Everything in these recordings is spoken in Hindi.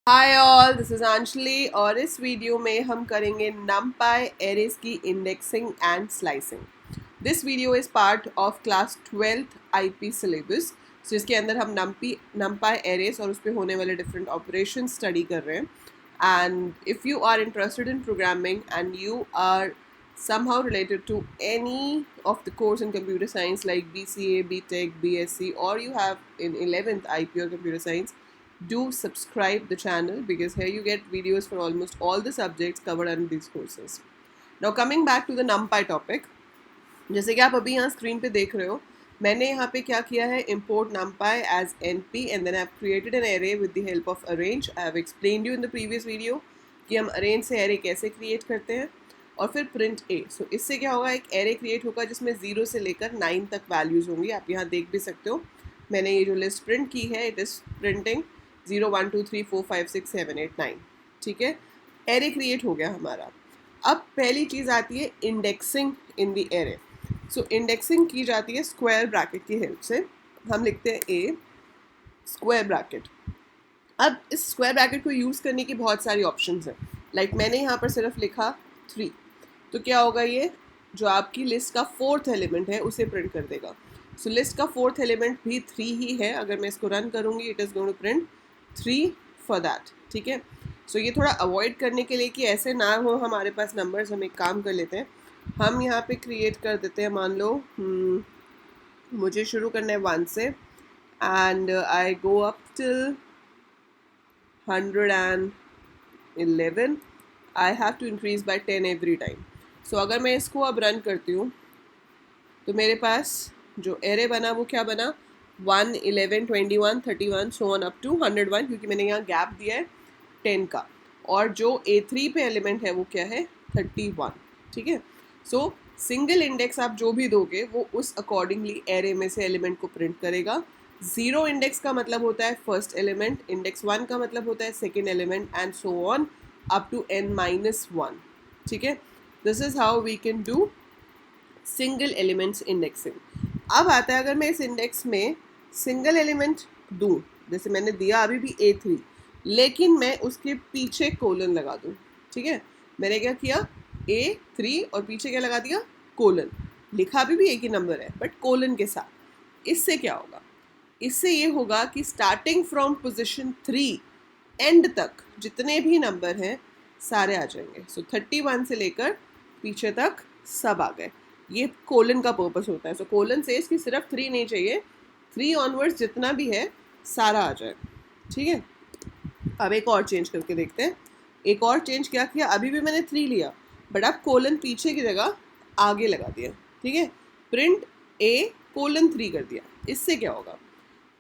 Hi all, this is Anjali और इस वीडियो में हम करेंगे numpy एरेज की indexing and slicing. This video is part of class 12th IP syllabus, जिसके अंदर हम numpy एरेज और उस पर होने वाले डिफरेंट ऑपरेशन स्टडी कर रहे हैं। And if you are interested in programming and you are somehow related to any of the course in computer science like BCA, BTech, BSc, or you have in 11th IP or computer science, do subscribe the channel because here you get videos for almost all the subjects covered under these courses. Now coming back to the numpy topic, जैसे कि आप अभी यहाँ स्क्रीन पे देख रहे हो, मैंने यहाँ पे क्या किया है, import numpy as np and then I've created an array with the help of arrange. I have explained you in the previous video कि हम arrange से array कैसे create करते हैं और फिर print a. So इससे क्या होगा, एक array create होगा जिसमें 0 से लेकर 9 तक वैल्यूज़ होंगी। आप यहाँ देख भी सकते हो, मैंने ये जो लिस्ट प्रिंट की है, इट इज़ प्रिंटिंग 0 1 2 3 4 5 6 7 8 9। ठीक है, एरे क्रिएट हो गया हमारा। अब पहली चीज़ आती है indexing in the array. So indexing की जाती है स्क्वायर ब्रैकेट की हेल्प से। हम लिखते हैं ए स्क्वायर ब्रैकेट। अब इस स्क्वायर ब्रैकेट को यूज़ करने की बहुत सारी ऑप्शंस हैं। लाइक मैंने यहाँ पर सिर्फ लिखा 3, तो क्या होगा, ये जो आपकी लिस्ट का 4th एलिमेंट है उसे प्रिंट कर देगा। सो लिस्ट का 4th एलिमेंट भी 3 ही है। अगर मैं इसको रन करूँगी, it is going to print 3 for that. ठीक है, सो ये थोड़ा अवॉइड करने के लिए कि ऐसे ना हो हमारे पास नंबर्स, हम एक काम कर लेते हैं, हम यहाँ पे क्रिएट कर देते हैं, मान लो मुझे शुरू करना है 1 से and I go up till 111। I have to increase by 10 every time. So अगर मैं इसको अब रन करती हूँ तो मेरे पास जो एरे बना वो क्या बना, 1 11 21 31 सो ऑन अप टू 101, क्योंकि मैंने यहाँ गैप दिया है 10 का। और जो A3 पे एलिमेंट है वो क्या है, 31। ठीक है, सो सिंगल इंडेक्स आप जो भी दोगे वो उस अकॉर्डिंगली एरे में से एलिमेंट को प्रिंट करेगा। 0 इंडेक्स का मतलब होता है फर्स्ट एलिमेंट, इंडेक्स 1 का मतलब होता है second element, and so on up to n-1। ठीक है, this is how we can do single elements indexing. अब आता है, अगर मैं इस इंडेक्स में सिंगल एलिमेंट दूँ, जैसे मैंने दिया अभी भी A3, लेकिन मैं उसके पीछे कोलन लगा दूँ। ठीक है, मैंने क्या किया, A3 और पीछे क्या लगा दिया, कोलन। लिखा अभी भी एक ही नंबर है बट कोलन के साथ। इससे क्या होगा, इससे ये होगा कि स्टार्टिंग फ्रॉम पोजिशन 3 एंड तक जितने भी नंबर हैं सारे आ जाएंगे। सो 31 से लेकर पीछे तक सब आ गए। ये कोलन का पर्पस होता है। सो कोलन से इसकी सिर्फ 3 नहीं चाहिए, 3 ऑनवर्ड्स जितना भी है सारा आ जाए। ठीक है, अब एक और चेंज करके देखते हैं। एक और चेंज क्या किया, अभी भी मैंने 3 लिया बट अब कोलन पीछे की जगह आगे लगा दिया। ठीक है, प्रिंट A कोलन 3 कर दिया। इससे क्या होगा,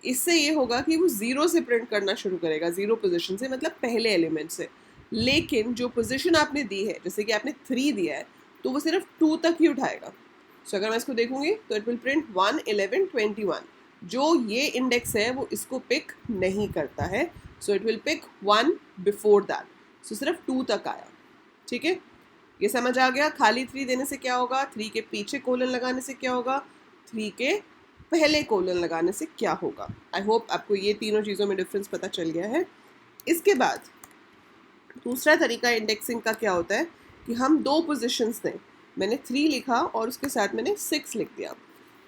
इससे ये होगा कि वो 0 से प्रिंट करना शुरू करेगा, 0 पोजीशन से, मतलब पहले एलिमेंट से। लेकिन जो पोजीशन आपने दी है, जैसे कि आपने 3 दिया है, तो वो सिर्फ 2 तक ही उठाएगा। सो अगर मैं इसको देखूंगी तो इट विल प्रिंट 1 11 21। जो ये इंडेक्स है वो इसको पिक नहीं करता है, so it will pick 1 before that. So सिर्फ 2 तक आया। ठीक है, ये समझ आ गया। खाली 3 देने से क्या होगा, 3 के पीछे कोलन लगाने से क्या होगा, 3 के पहले कोलन लगाने से क्या होगा। आई होप आपको ये तीनों चीज़ों में डिफरेंस पता चल गया है। इसके बाद दूसरा तरीका इंडेक्सिंग का क्या होता है कि हम 2 पोजीशंस दें। मैंने 3 लिखा और उसके साथ मैंने 6 लिख दिया।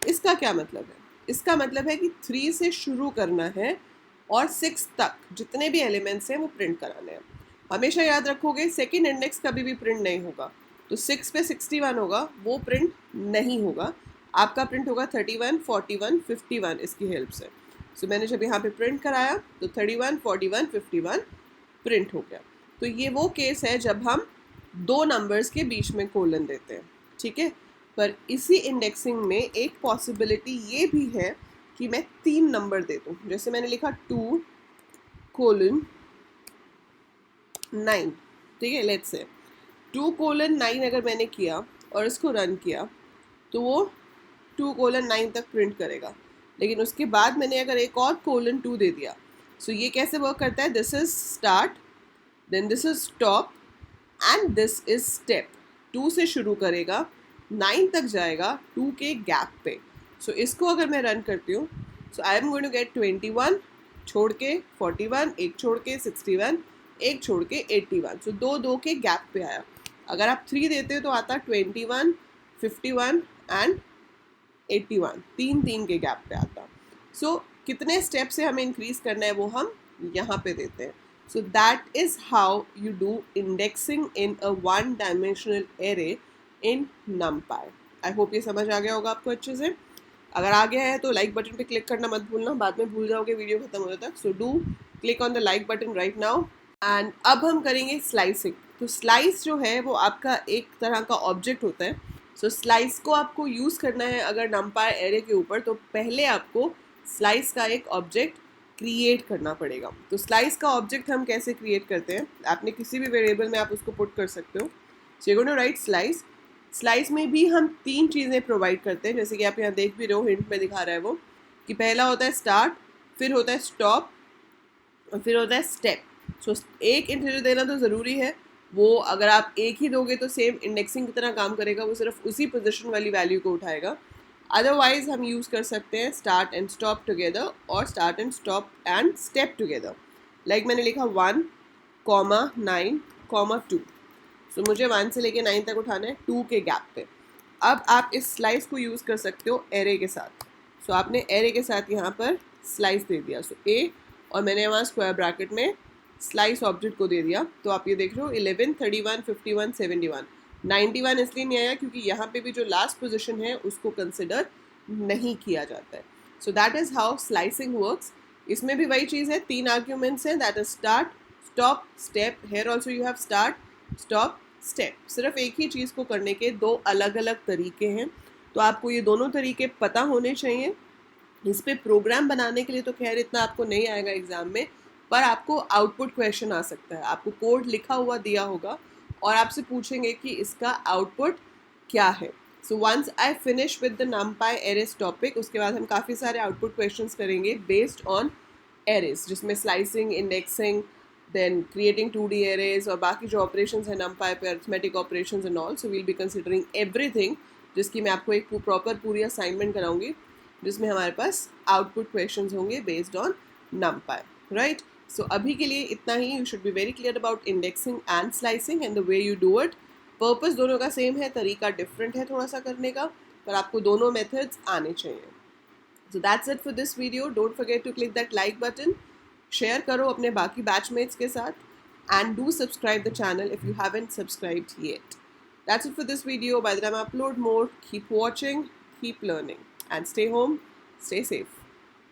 इसका क्या मतलब है, इसका मतलब है कि 3 से शुरू करना है और 6 तक जितने भी एलिमेंट्स हैं वो प्रिंट कराने हैं। हमेशा याद रखोगे, सेकेंड इंडेक्स कभी भी प्रिंट नहीं होगा। तो 6 पे 61 होगा, वो प्रिंट नहीं होगा। आपका प्रिंट होगा 31 41 51 इसकी हेल्प से। सो मैंने जब यहाँ पे प्रिंट कराया तो 31 41 51 प्रिंट हो गया। तो ये वो केस है जब हम 2 नंबर्स के बीच में कोलन देते हैं। ठीक है, पर इसी इंडेक्सिंग में एक पॉसिबिलिटी ये भी है कि मैं 3 नंबर दे दूँ। जैसे मैंने लिखा 2 कोलन 9। ठीक है, लेट्स से 2 कोलन 9 अगर मैंने किया और इसको रन किया तो वो 2 कोलन 9 तक प्रिंट करेगा। लेकिन उसके बाद मैंने अगर एक और कोलन 2 दे दिया, सो ये कैसे वर्क करता है, this is start, then this is stop and this is step. 2 से शुरू करेगा, 9 तक जाएगा 2 के गैप पे। सो इसको अगर मैं रन करती हूँ, so I am going to get 21 छोड़ के 41, एक छोड़ के 61, एक छोड़ के 81, सो दो दो के गैप पे आया। अगर आप 3 देते हो तो आता 21, 51 एंड 81, तीन तीन के गैप पे आता। सो कितने स्टेप से हमें इंक्रीज करना है वो हम यहाँ पे देते हैं। So that is how you do indexing in a one dimensional array in NumPy। I hope ये समझ आ गया होगा आपको अच्छे से। अगर आ गया है तो लाइक बटन पे क्लिक करना मत भूलना, बाद में भूल जाओगे वीडियो खत्म होने तक। So do click on the like button right now. And अब हम करेंगे स्लाइसिंग। तो स्लाइस जो है वो आपका एक तरह का ऑब्जेक्ट होता है। सो स्लाइस को आपको यूज़ करना है अगर NumPy एरे के ऊपर, तो पहले आपको स्लाइस का एक ऑब्जेक्ट क्रिएट करना पड़ेगा। तो स्लाइस का ऑब्जेक्ट हम कैसे क्रिएट करते हैं, आपने किसी भी वेरिएबल में आप उसको पुट कर सकते हो। So you going to write slice. Slice में भी हम 3 चीज़ें प्रोवाइड करते हैं, जैसे कि आप यहाँ देख भी रहे हो, हिंट में दिखा रहा है वो, कि पहला होता है स्टार्ट, फिर होता है स्टॉप और फिर होता है स्टेप। सो एक इंटीजर देना तो ज़रूरी है, वो अगर आप एक ही दोगे तो सेम इंडेक्सिंग की तरह काम करेगा, वो सिर्फ उसी पोजीशन वाली वैल्यू को उठाएगा। अदरवाइज हम यूज़ कर सकते हैं स्टार्ट एंड स्टॉप टुगेदर और start and stop and step together. Like मैंने लिखा 1, 9, 2। सो मुझे 1 से लेके 9 तक उठाना है 2 के गैप पे। अब आप इस स्लाइस को यूज़ कर सकते हो एरे के साथ। सो आपने एरे के साथ यहाँ पर स्लाइस दे दिया, सो ए, और मैंने वहाँ स्क्वायर ब्रैकेट में स्लाइस ऑब्जेक्ट को दे दिया। तो आप ये देख रहे हो 11, 31, 51, 71, 91 इसलिए नहीं आया क्योंकि यहाँ पे भी जो लास्ट पोजीशन है उसको कंसिडर नहीं किया जाता है। So that is how slicing works. इसमें भी वही चीज़ है, 3 आर्ग्यूमेंट्स हैं, that is start, stop, step. Here also you have start, stop, step. सिर्फ एक ही चीज़ को करने के 2 अलग अलग तरीके हैं। तो आपको ये दोनों तरीके पता होने चाहिए। इस पे प्रोग्राम बनाने के लिए तो खैर इतना आपको नहीं आएगा एग्जाम में, पर आपको आउटपुट क्वेश्चन आ सकता है। आपको कोड लिखा हुआ दिया होगा और आपसे पूछेंगे कि इसका आउटपुट क्या है। So once I finish with the NumPy arrays topic, उसके बाद हम काफ़ी सारे आउटपुट क्वेश्चंस करेंगे बेस्ड ऑन एरेज, जिसमें slicing, indexing, then creating 2D arrays और बाकी जो ऑपरेशंस हैं NumPy पे, arithmetic operations and all. So we'll be considering everything, जिसकी मैं आपको एक प्रॉपर पूरी असाइनमेंट कराऊंगी, जिसमें हमारे पास आउटपुट क्वेश्चंस होंगे based on NumPy, right. So अभी के लिए इतना ही। You should be very clear about indexing and slicing and the way you do it. Purpose दोनों का सेम है, तरीका डिफरेंट है थोड़ा सा करने का, पर आपको दोनों मेथड्स आने चाहिए। So that's it for this video. Don't forget to click that like button, share करो अपने बाकी बैचमेट्स के साथ, and do subscribe the channel if you haven't subscribed yet. That's it for this video. By the time I upload more, keep watching, keep learning, and stay home, stay safe.